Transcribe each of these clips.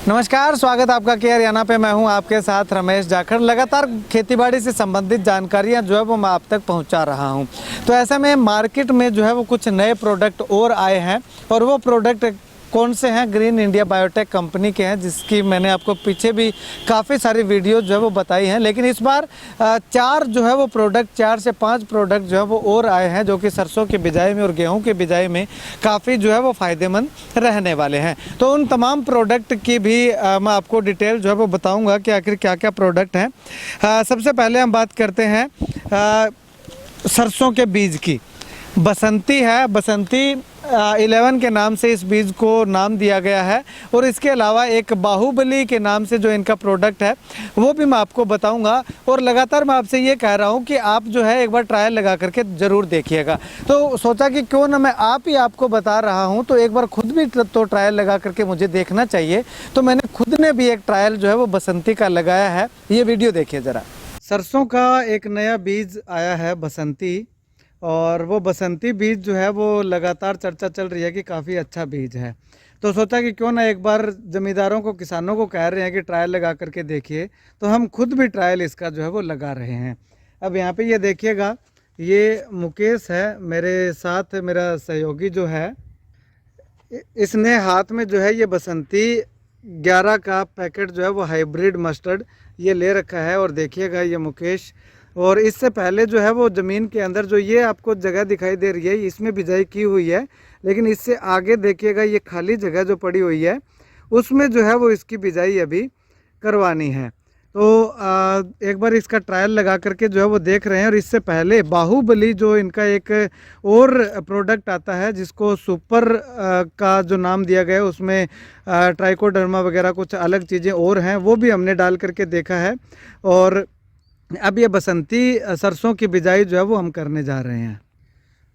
नमस्कार, स्वागत है आपका केयर हरियाणा पे। मैं हूं आपके साथ रमेश जाखड़। लगातार खेतीबाड़ी से संबंधित जानकारियां जो है वो मैं आप तक पहुंचा रहा हूं। तो ऐसे में मार्केट में जो है वो कुछ नए प्रोडक्ट और आए हैं और वो प्रोडक्ट कौन से हैं, ग्रीन इंडिया बायोटेक कंपनी के हैं, जिसकी मैंने आपको पीछे भी काफ़ी सारी वीडियो जो है वो बताई हैं। लेकिन इस बार चार से पाँच प्रोडक्ट जो है वो और आए हैं, जो कि सरसों की बिजाई में और गेहूं की बिजाई में काफ़ी जो है वो फ़ायदेमंद रहने वाले हैं। तो उन तमाम प्रोडक्ट की भी मैं आपको डिटेल जो है वो बताऊँगा कि आखिर क्या क्या प्रोडक्ट हैं। सबसे पहले हम बात करते हैं सरसों के बीज की। बसंती है, बसंती 11 के नाम से इस बीज को नाम दिया गया है। और इसके अलावा एक बाहुबली के नाम से जो इनका प्रोडक्ट है वो भी मैं आपको बताऊंगा। और लगातार मैं आपसे ये कह रहा हूं कि आप जो है एक बार ट्रायल लगा करके ज़रूर देखिएगा। तो सोचा कि क्यों ना मैं आपको बता रहा हूं, तो एक बार खुद भी तो ट्रायल लगा करके मुझे देखना चाहिए। तो मैंने खुद ने भी एक ट्रायल जो है वो बसंती का लगाया है। ये वीडियो देखिए ज़रा। सरसों का एक नया बीज आया है, बसंती। और वो बसंती बीज जो है वो लगातार चर्चा चल रही है कि काफ़ी अच्छा बीज है। तो सोचा कि क्यों ना एक बार ज़मींदारों को, किसानों को कह रहे हैं कि ट्रायल लगा करके देखिए, तो हम खुद भी ट्रायल इसका जो है वो लगा रहे हैं। अब यहाँ पे ये देखिएगा, ये मुकेश है मेरे साथ, मेरा सहयोगी जो है, इसने हाथ में जो है ये बसंती 11 का पैकेट जो है वो हाइब्रिड मस्टर्ड ये ले रखा है। और देखिएगा ये मुकेश, और इससे पहले जो है वो ज़मीन के अंदर जो ये आपको जगह दिखाई दे रही है, इसमें बिजाई की हुई है। लेकिन इससे आगे देखिएगा ये खाली जगह जो पड़ी हुई है, उसमें जो है वो इसकी बिजाई अभी करवानी है। तो एक बार इसका ट्रायल लगा करके जो है वो देख रहे हैं। और इससे पहले बाहुबली जो इनका एक और प्रोडक्ट आता है, जिसको सुपर का जो नाम दिया गया है, उसमें ट्राइकोडर्मा वगैरह कुछ अलग चीज़ें और हैं, वो भी हमने डाल करके देखा है। और अब ये बसंती सरसों की बिजाई जो है वो हम करने जा रहे हैं।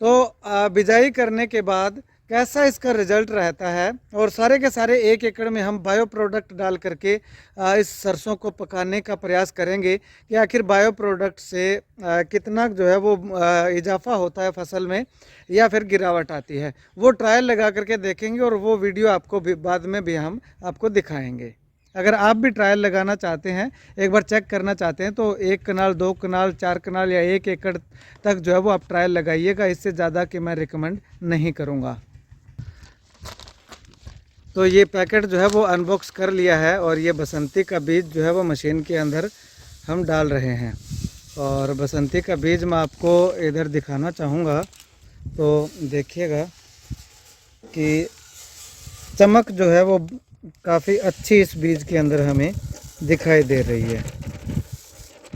तो बिजाई करने के बाद कैसा इसका रिजल्ट रहता है, और सारे के सारे 1 एकड़ में हम बायो प्रोडक्ट डाल करके इस सरसों को पकाने का प्रयास करेंगे कि आखिर बायो प्रोडक्ट से कितना जो है वो इजाफा होता है फसल में, या फिर गिरावट आती है। वो ट्रायल लगा करके देखेंगे और वो वीडियो आपको भी बाद में भी हम आपको दिखाएंगे। अगर आप भी ट्रायल लगाना चाहते हैं, एक बार चेक करना चाहते हैं, तो 1 कनाल, 2 कनाल, 4 कनाल या 1 एकड़ तक जो है वो आप ट्रायल लगाइएगा। इससे ज़्यादा कि मैं रिकमेंड नहीं करूँगा। तो ये पैकेट जो है वो अनबॉक्स कर लिया है, और ये बसंती का बीज जो है वो मशीन के अंदर हम डाल रहे हैं। और बसंती का बीज मैं आपको इधर दिखाना चाहूँगा। तो देखिएगा कि चमक जो है वो काफ़ी अच्छी इस बीज के अंदर हमें दिखाई दे रही है।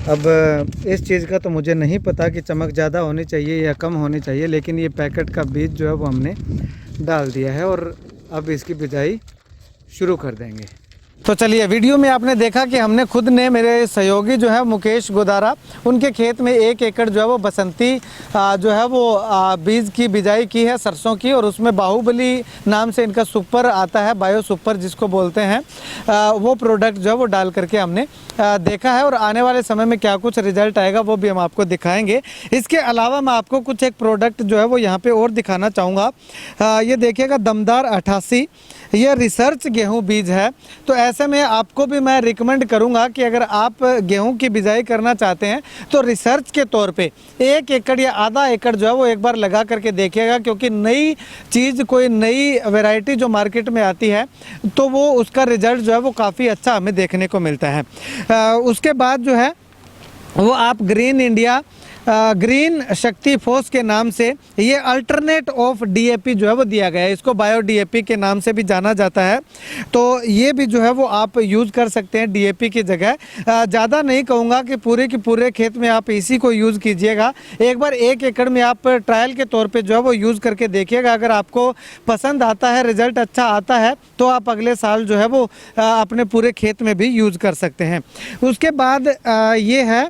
अब इस चीज़ का तो मुझे नहीं पता कि चमक ज़्यादा होनी चाहिए या कम होनी चाहिए, लेकिन ये पैकेट का बीज जो है वो हमने डाल दिया है और अब इसकी बिजाई शुरू कर देंगे। तो चलिए, वीडियो में आपने देखा कि हमने खुद ने, मेरे सहयोगी जो है मुकेश गोदारा, उनके खेत में 1 एकड़ जो है वो बसंती जो है वो बीज की बिजाई की है सरसों की। और उसमें बाहुबली नाम से इनका सुपर आता है, बायो सुपर जिसको बोलते हैं, वो प्रोडक्ट जो है वो डाल करके हमने देखा है। और आने वाले समय में क्या कुछ रिजल्ट आएगा वो भी हम आपको दिखाएंगे। इसके अलावा मैं आपको कुछ एक प्रोडक्ट जो है वो यहाँ पे और दिखाना चाहूँगा। ये देखिएगा, दमदार 88, ये रिसर्च गेहूँ बीज है। तो ऐसे में आपको भी मैं रिकमेंड करूंगा कि अगर आप गेहूं की बिजाई करना चाहते हैं, तो रिसर्च के तौर पे 1 एकड़ या आधा एकड़ जो है वो एक बार लगा करके देखिएगा। क्योंकि नई चीज़, कोई नई वैरायटी जो मार्केट में आती है, तो वो उसका रिजल्ट जो है वो काफ़ी अच्छा हमें देखने को मिलता है। उसके बाद जो है वो आप ग्रीन शक्ति फोर्स के नाम से ये अल्टरनेट ऑफ डीएपी जो है वो दिया गया है। इसको बायो डीएपी के नाम से भी जाना जाता है। तो ये भी जो है वो आप यूज़ कर सकते हैं डीएपी की जगह। ज़्यादा नहीं कहूँगा कि पूरे के पूरे खेत में आप इसी को यूज़ कीजिएगा। एक बार 1 एकड़ में आप ट्रायल के तौर पे जो है वो यूज़ करके देखिएगा। अगर आपको पसंद आता है, रिज़ल्ट अच्छा आता है, तो आप अगले साल जो है वो अपने पूरे खेत में भी यूज़ कर सकते हैं। उसके बाद ये है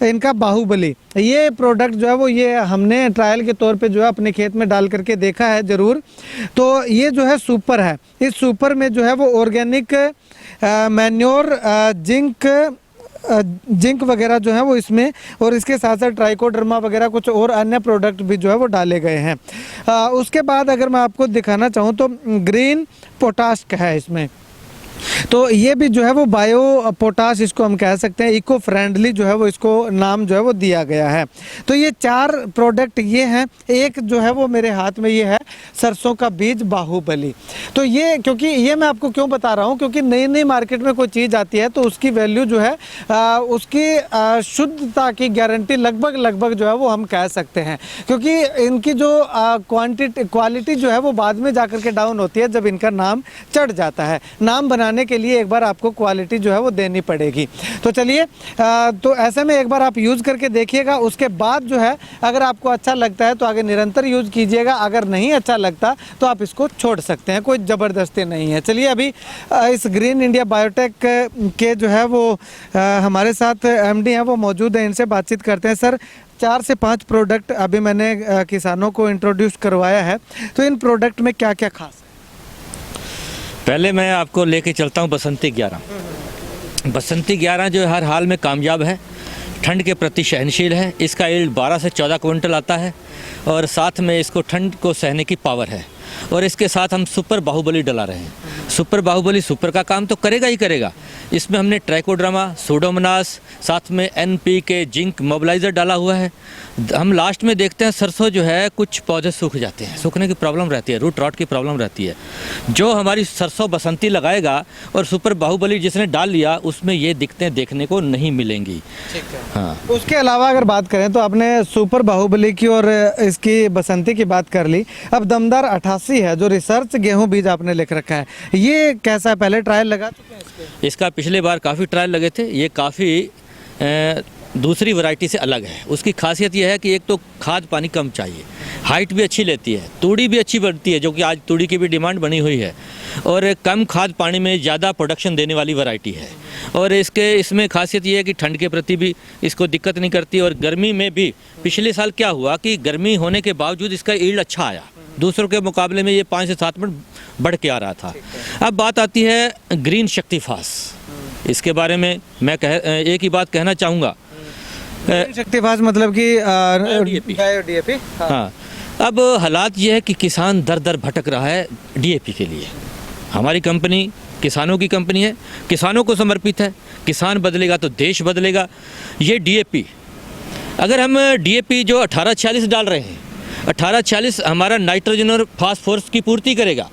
इनका बाहुबली। ये प्रोडक्ट जो है वो ये हमने ट्रायल के तौर पे जो है अपने खेत में डाल करके देखा है ज़रूर। तो ये जो है सुपर है। इस सुपर में जो है वो ऑर्गेनिक मैन्योर, जिंक वगैरह जो है वो इसमें, और इसके साथ साथ ट्राइकोडर्मा वगैरह कुछ और अन्य प्रोडक्ट भी जो है वो डाले गए हैं। उसके बाद अगर मैं आपको दिखाना चाहूँ तो ग्रीन पोटाश है इसमें। तो ये भी जो है वो बायो पोटाश इसको हम कह सकते हैं, इको फ्रेंडली जो है वो इसको नाम जो है वो दिया गया है। तो ये 4 प्रोडक्ट ये हैं। एक जो है वो मेरे हाथ में ये है सरसों का बीज बाहुबली। तो ये क्योंकि ये मैं आपको क्यों बता रहा हूँ, क्योंकि नई नई मार्केट में कोई चीज़ आती है तो उसकी वैल्यू जो है उसकी शुद्धता की गारंटी लगभग जो है वो हम कह सकते हैं, क्योंकि इनकी जो क्वालिटी जो है वो बाद में जाकर के डाउन होती है जब इनका नाम चढ़ जाता है। नाम बनाने के लिए एक बार आपको क्वालिटी जो है वो देनी पड़ेगी। तो चलिए, तो ऐसे में एक बार आप यूज़ करके देखिएगा, उसके बाद जो है अगर आपको अच्छा लगता है तो आगे निरंतर यूज़ कीजिएगा, अगर नहीं अच्छा लगता तो आप इसको छोड़ सकते हैं, कोई ज़बरदस्ती नहीं है। चलिए, अभी इस ग्रीन इंडिया बायोटेक के जो है वो हमारे साथ एमडी हैं, वो मौजूद हैं, इनसे बातचीत करते हैं। सर, 4 से 5 प्रोडक्ट अभी मैंने किसानों को इंट्रोड्यूस करवाया है, तो इन प्रोडक्ट में क्या क्या खास है? पहले मैं आपको लेके चलता हूँ बसंती 11। बसंती 11 जो हर हाल में कामयाब है, ठंड के प्रति सहनशील है, इसका यील्ड 12 से 14 क्विंटल आता है और साथ में इसको ठंड को सहने की पावर है। और इसके साथ हम सुपर बाहुबली डला रहे हैं। सुपर बाहुबली सुपर का काम तो करेगा ही करेगा। इसमें हमने ट्राइकोड्रामा, सूडोमोनास, साथ में NPK, जिंक, मोबिलाइज़र डाला हुआ है। हम लास्ट में देखते हैं सरसों जो है कुछ पौधे सूख जाते हैं, सूखने की प्रॉब्लम रहती है, रूट रॉट की प्रॉब्लम रहती है। जो हमारी सरसों बसंती लगाएगा और सुपर बाहुबली जिसने डाल लिया उसमें ये दिक्कतें देखने को नहीं मिलेंगी। ठीक है। हाँ, उसके अलावा अगर बात करें तो आपने सुपर बाहुबली की और इसकी बसंती की बात कर ली। अब दमदार 88 है जो रिसर्च गेहूं बीज आपने लिख रखा है, ये कैसा है? पहले ट्रायल लगा चुके हैं इसके? इसका पिछले बार काफ़ी ट्रायल लगे थे। ये काफ़ी दूसरी वैरायटी से अलग है। उसकी खासियत यह है कि एक तो खाद पानी कम चाहिए, हाइट भी अच्छी लेती है, तूड़ी भी अच्छी बढ़ती है, जो कि आज तूड़ी की भी डिमांड बनी हुई है, और कम खाद पानी में ज़्यादा प्रोडक्शन देने वाली वैरायटी है। और इसमें खासियत ये है कि ठंड के प्रति भी इसको दिक्कत नहीं करती, और गर्मी में भी पिछले साल क्या हुआ कि गर्मी होने के बावजूद इसका यील्ड अच्छा आया, दूसरों के मुकाबले में ये 5 से 7 मिनट बढ़ के आ रहा था। अब बात आती है ग्रीन शक्ति फास्ट। इसके बारे में मैं एक ही बात कहना चाहूँगा। शक्तिफास मतलब कि DAP। हाँ, अब हालात ये है कि किसान दर दर भटक रहा है DAP के लिए। हमारी कंपनी किसानों की कंपनी है, किसानों को समर्पित है। किसान बदलेगा तो देश बदलेगा। ये DAP, अगर हम DAP जो 1846 डाल रहे हैं, 1846 हमारा नाइट्रोजन और फास्फोरस की पूर्ति करेगा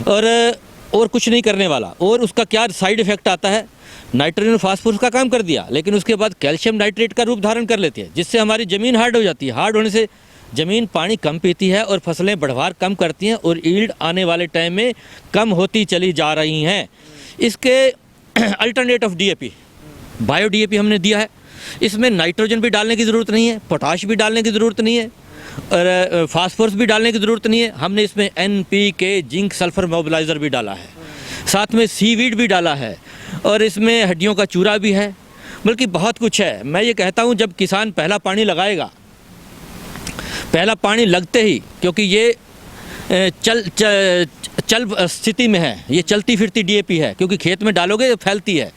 और कुछ नहीं करने वाला। और उसका क्या साइड इफेक्ट आता है? नाइट्रोजन और फास्फोरस का काम कर दिया, लेकिन उसके बाद कैल्शियम नाइट्रेट का रूप धारण कर लेती है, जिससे हमारी ज़मीन हार्ड हो जाती है। हार्ड होने से ज़मीन पानी कम पीती है और फसलें बढ़वार कम करती हैं, और यील्ड आने वाले टाइम में कम होती चली जा रही हैं। इसके alternate of DAP, bio DAP हमने दिया है। इसमें नाइट्रोजन भी डालने की ज़रूरत नहीं है, पोटाश भी डालने की ज़रूरत नहीं है, और फास्फोरस भी डालने की ज़रूरत नहीं है। हमने इसमें NPK, जिंक, सल्फर मोबिलाइज़र भी डाला है, साथ में सीवीड भी डाला है, और इसमें हड्डियों का चूरा भी है, बल्कि बहुत कुछ है। मैं ये कहता हूँ जब किसान पहला पानी लगाएगा, पहला पानी लगते ही, क्योंकि ये चल स्थिति में है, ये चलती फिरती DAP है, क्योंकि खेत में डालोगे फैलती है।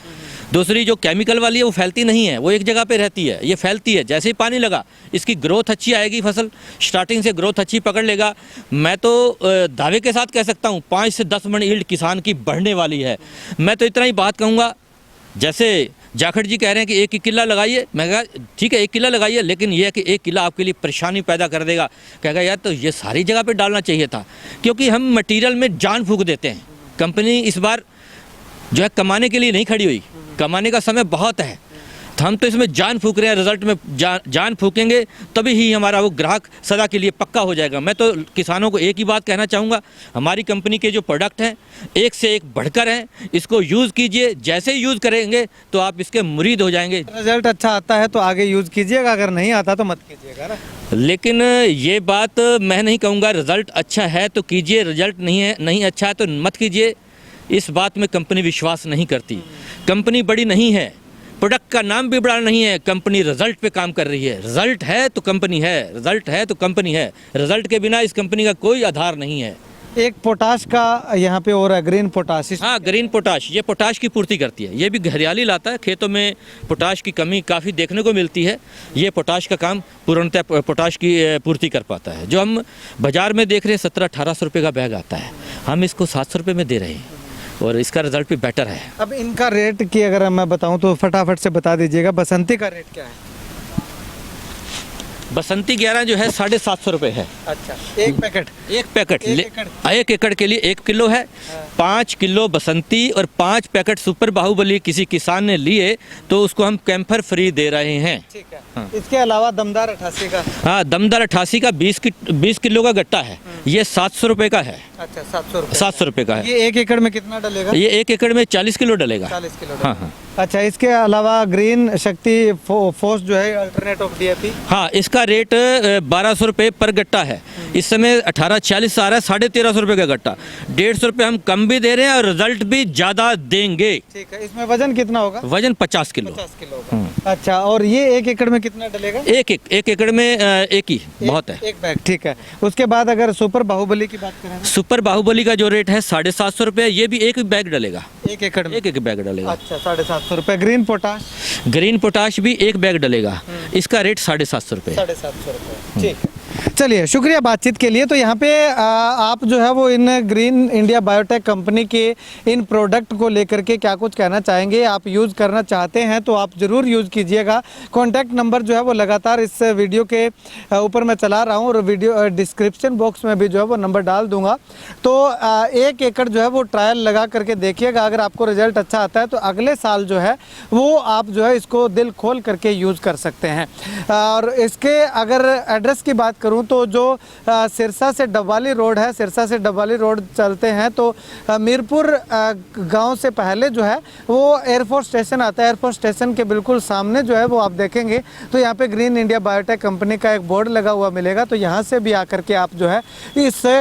दूसरी जो केमिकल वाली है वो फैलती नहीं है, वो एक जगह पे रहती है, ये फैलती है। जैसे ही पानी लगा इसकी ग्रोथ अच्छी आएगी, फसल स्टार्टिंग से ग्रोथ अच्छी पकड़ लेगा। मैं तो दावे के साथ कह सकता हूँ 5 से 10 मन यील्ड किसान की बढ़ने वाली है। मैं तो इतना ही बात कहूँगा, जैसे जाखड़ जी कह रहे हैं कि 1 किला लगाइए, मैं कहा ठीक है 1 किला लगाइए, लेकिन यह है कि 1 किला आपके लिए परेशानी पैदा कर देगा। कहेगा यार तो ये सारी जगह पे डालना चाहिए था, क्योंकि हम मटेरियल में जान फूंक देते हैं। कंपनी इस बार जो है कमाने के लिए नहीं खड़ी हुई, कमाने का समय बहुत है, तो हम तो इसमें जान फूंक रहे हैं। रिजल्ट में जान फूकेंगे तभी ही हमारा वो ग्राहक सदा के लिए पक्का हो जाएगा। मैं तो किसानों को एक ही बात कहना चाहूँगा, हमारी कंपनी के जो प्रोडक्ट हैं एक से एक बढ़कर हैं, इसको यूज़ कीजिए। जैसे ही यूज़ करेंगे तो आप इसके मुरीद हो जाएंगे। रिजल्ट अच्छा आता है तो आगे यूज़ कीजिएगा, अगर नहीं आता तो मत कीजिएगा ना। लेकिन ये बात मैं नहीं कहूँगा रिजल्ट अच्छा है तो कीजिए, रिजल्ट नहीं अच्छा है तो मत कीजिए। इस बात में कंपनी विश्वास नहीं करती। कंपनी बड़ी नहीं है, प्रोडक्ट का नाम भी बड़ा नहीं है, कंपनी रिजल्ट पे काम कर रही है। रिजल्ट है तो कंपनी है, रिजल्ट है तो कंपनी है। रिजल्ट के बिना इस कंपनी का कोई आधार नहीं है। एक पोटाश का यहाँ पे और है, ग्रीन पोटाश। हाँ, ग्रीन पोटाश, ये पोटाश की पूर्ति करती है। ये भी हरियाली लाता है, खेतों में पोटाश की कमी काफ़ी देखने को मिलती है। ये पोटाश का काम पूर्णतः पोटाश की पूर्ति कर पाता है। जो हम बाज़ार में देख रहे हैं 1700-1800 रुपये का बैग आता है, हम इसको 700 रुपये में दे रहे हैं। और इसका रिजल्ट भी बेटर है। अब इनका रेट की अगर मैं बताऊं तो फटाफट से बता दीजिएगा, बसंती का रेट क्या है? बसंती 11 जो है 750 रुपये है। अच्छा, एक पैकेट? एक पैकेट एक एकड़? 1 एकड़ के लिए 1 किलो है। 5 किलो बसंती और 5 पैकेट सुपर बाहुबली किसी किसान ने लिए तो उसको हम कैंपर फ्री दे रहे हैं। ठीक है। इसके अलावा दमदार 88 का? हाँ, दमदार 88 का 20 किलो का गट्टा है, ये 700 रुपये का है। अच्छा, 700 रुपये? 700 रुपये का है। ये 1 एकड़ में कितना डलेगा? ये 1 एकड़ में 40 किलो डलेगा। 40 किलो हाँ हाँ। अच्छा, इसके अलावा ग्रीन शक्ति फोर्स जो है अल्टरनेट ऑफ डीएपी? हाँ, इसका रेट 1200 रुपये पर गट्टा है। इस समय 1840 आ रहा है, 1350 रुपये का गट्टा। 150 रुपये हम कम भी दे रहे हैं और रिजल्ट भी ज़्यादा देंगे। ठीक है। इसमें वजन कितना होगा? वजन 50 किलो। 50 किलो होगा। अच्छा, और ये 1 एकड़ में कितना डलेगा? एक एकड़ में एक ही बहुत है। एक बैग। ठीक है। उसके बाद अगर सुपर बाहुबली की बात करें? सुपर बाहुबली का जो रेट है 750 रुपये, ये भी एक बैग डलेगा। 1 एकड़ में? एक बैग डलेगा। अच्छा, 750 रुपये। Green potash? ग्रीन पोटाश भी एक बैग डलेगा, इसका रेट 750 रुपये। 750 रुपये। ठीक है। चलिए, शुक्रिया बातचीत के लिए। तो यहाँ पे आप जो है वो इन ग्रीन इंडिया बायोटेक कंपनी के इन प्रोडक्ट को लेकर के क्या कुछ कहना चाहेंगे? आप यूज़ करना चाहते हैं तो आप ज़रूर यूज़ कीजिएगा। कॉन्टैक्ट नंबर जो है वो लगातार इस वीडियो के ऊपर मैं चला रहा हूँ और वीडियो डिस्क्रिप्शन बॉक्स में भी जो है वो नंबर डाल दूँगा। तो 1 एकड़ जो है वो ट्रायल लगा करके देखिएगा। अगर आपको रिजल्ट अच्छा आता है तो अगले साल जो है वो आप जो है इसको दिल खोल करके यूज़ कर सकते हैं। और इसके अगर एड्रेस की बात करूं तो जो सिरसा से डबवाली रोड है, सिरसा से डबवाली रोड चलते हैं तो मीरपुर गांव से पहले जो है वो एयरफोर्स स्टेशन आता है। एयरफोर्स स्टेशन के बिल्कुल सामने जो है वो आप देखेंगे तो यहाँ पे ग्रीन इंडिया बायोटेक कंपनी का एक बोर्ड लगा हुआ मिलेगा। तो यहाँ से भी आकर के आप जो है इससे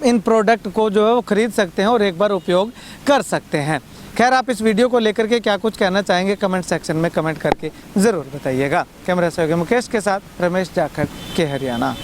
इन प्रोडक्ट को जो है वो ख़रीद सकते हैं और एक बार उपयोग कर सकते हैं। खैर, आप इस वीडियो को लेकर के क्या कुछ कहना चाहेंगे कमेंट सेक्शन में कमेंट करके ज़रूर बताइएगा। कैमरा सहयोगी मुकेश के साथ रमेश जाखड़ के हरियाणा।